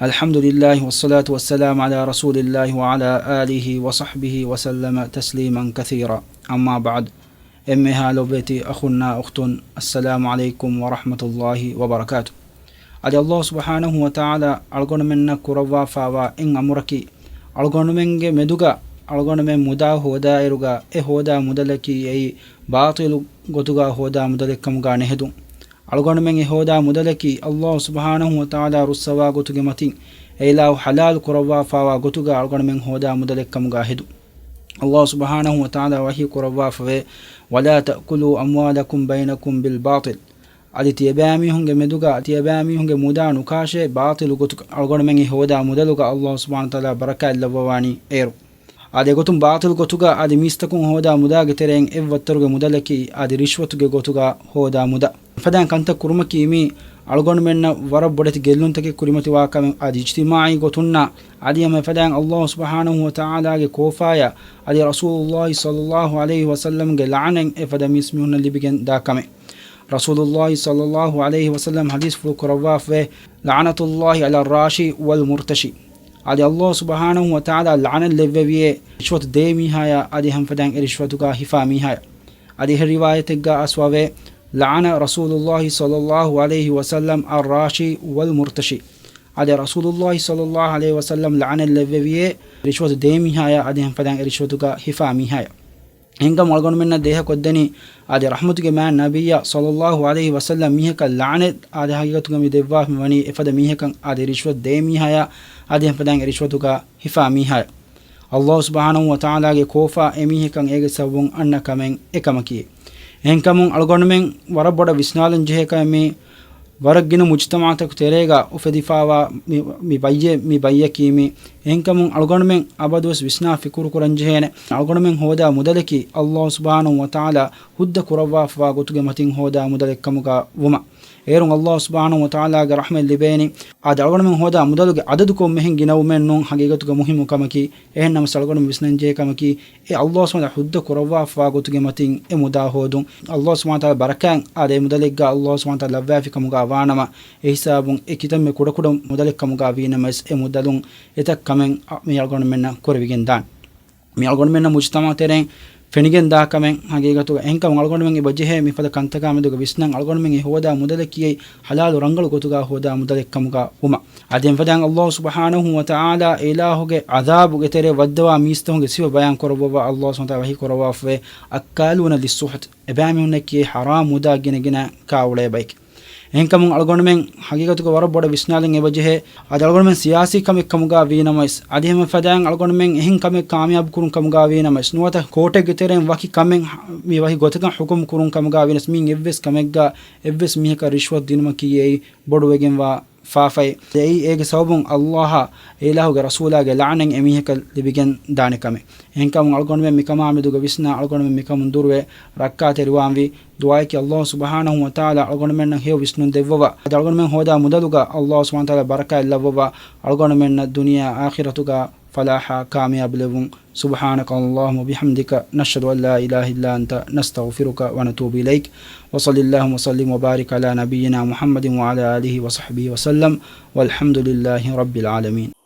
الحمد لله والصلاة والسلام على رسول الله وعلى آله وصحبه وسلم تسليما كثيرا. أما بعد، أمها لبيتي أخونا أخت، السلام عليكم ورحمة الله وبركاته. على الله سبحانه وتعالى ألقون من كروا فاوا إن أمركي ألقون من مدوغا ألقون من مدا هودا إرغا هودا مدلكي أي باطل غتوغا هودا مدلكم غانهدو ألقون من هودا مدلكي الله سبحانه وتعالى رسوا غتوغ متين إلا حلال كروا فاوا غتوغا ألقون من هودا مدلكم غاهدو الله سبحانه وتعالى وحي كروا فوي ولا تأكلوا أموالكم بينكم بالباطل adi tiyabami hunge meduga tiyabami hunge muda nukashe batil gotu algon mengi hoda mudaluga Allah subhanahu wa ta'ala baraka illawani eru adi gotum batil gotuga adi mistakun hoda muda getereng evvattoruge mudalaki adi rishwatuge gotuga hoda muda fadan kanta kurumaki mi algon menna warab bodati gelluntake kurimati wakam adi ijtimai gotunna adi am fadan Allah subhanahu wa ta'ala ge kofaya adi rasulullah sallallahu alaihi wasallam ge la'anen e fada mismihunna libigen dakame رسول الله صلى الله عليه وسلم حديث فوق رواف لعنة الله على الراشي والمرتشي على الله سبحانه وتعالى لعنة لبويه رشوة ديمي هاي ادي هم فدان رشوتك هفامي هاي ادي الرواية اسواه لعن رسول الله صلى الله عليه وسلم الراشي والمرتشي على رسول الله صلى الله عليه وسلم لعنة لبويه رشوة ديمي هاي ادي هم فدان رشوتك هفامي هاي هنگم algon menna deha koddani ade rahmatuge man nabiyya sallallahu alaihi wasallam miheka la'anat ade hagatuge mi devwa mani efada mihekan ade rishwat de mi haya ade fadan rishwatuga hifa mi haya Allah subhanahu wa ta'ala ge kofa emihekan ege sabun anna kamen ekamaki henkamun algon men waraboda visnalan jeheka mi waragina mujtama'atak terega ufedifawa mi bayye kimi henkamun algonmen abadus visna fikuru kuranjehene algonmen hoda mudalaki Allah subhanahu wa ta'ala hudda kurawa fa gotuge matin hoda mudalekamuga wuma erun Allah subhanahu wa ta'ala ga rahmel libeni ad algonmen hoda mudaluge adadu ko mehen ginaw men non hagegatuga muhimu kamaki ehennam salgonmen visnanje kamaki e Allah subhanahu hudda kurawa fa gotuge matin e muda hodun Allah subhanahu wa ta'ala barakan ade mudalegga Allah subhanahu wa ta'ala lawafi kamuga wanama e hisabun e kitamme kudakudum mudalekamuga winamas e mudalun etak kamen mi algonmen na korvigen dan mi algonmen na mujtama tereng fenigen da kamen hagegatu enkam algonmen e bajhe mi fada kantaka meduga visnan algonmen e hoda mudalaki halal rangal gotuga hoda mudalekamuga uma adem fadan Allah subhanahu wa ta'ala ilahuge azabu getere wadwa mistonge siwa bayan koroba Allah subhanahu wa ta'ala wahi koroba fe akaluna lisuht ebami unaki haram muda gina kaawle bayk henkamun algonmen hagigatuga waraboda visnalen e wajhe ad algonmen siyasi kamek kamuga winamais adihema fadan algonmen ehin kamek kamyab kurun kamuga winamais nuwata kote geteren waki kamen mi wahi gotakan hukum kurun kamuga winas min evves kamegga evves miheka rishwat dinma kiye bodu wegen wa faafay ei ege sabun Allah ilahu ge rasula ge la'anen emiheka libigen dane kame henkamun algonmen mikama meduga visna algonmen mikamun durwe rakkate riwanvi duai ki Allah subhanahu wa ta'ala algonmen na hew visnun devwa algonmen hoda mudaluga Allah subhanahu wa ta'ala baraka illawwa algonmen na dunya akhiratuga falaha kamyab levun سبحانك اللهم وبحمدك نشهد أن لا إله إلا أنت نستغفرك ونتوب إليك وصلى اللهم وسلم وبارك على نبينا محمد وعلى آله وصحبه وسلم والحمد لله رب العالمين.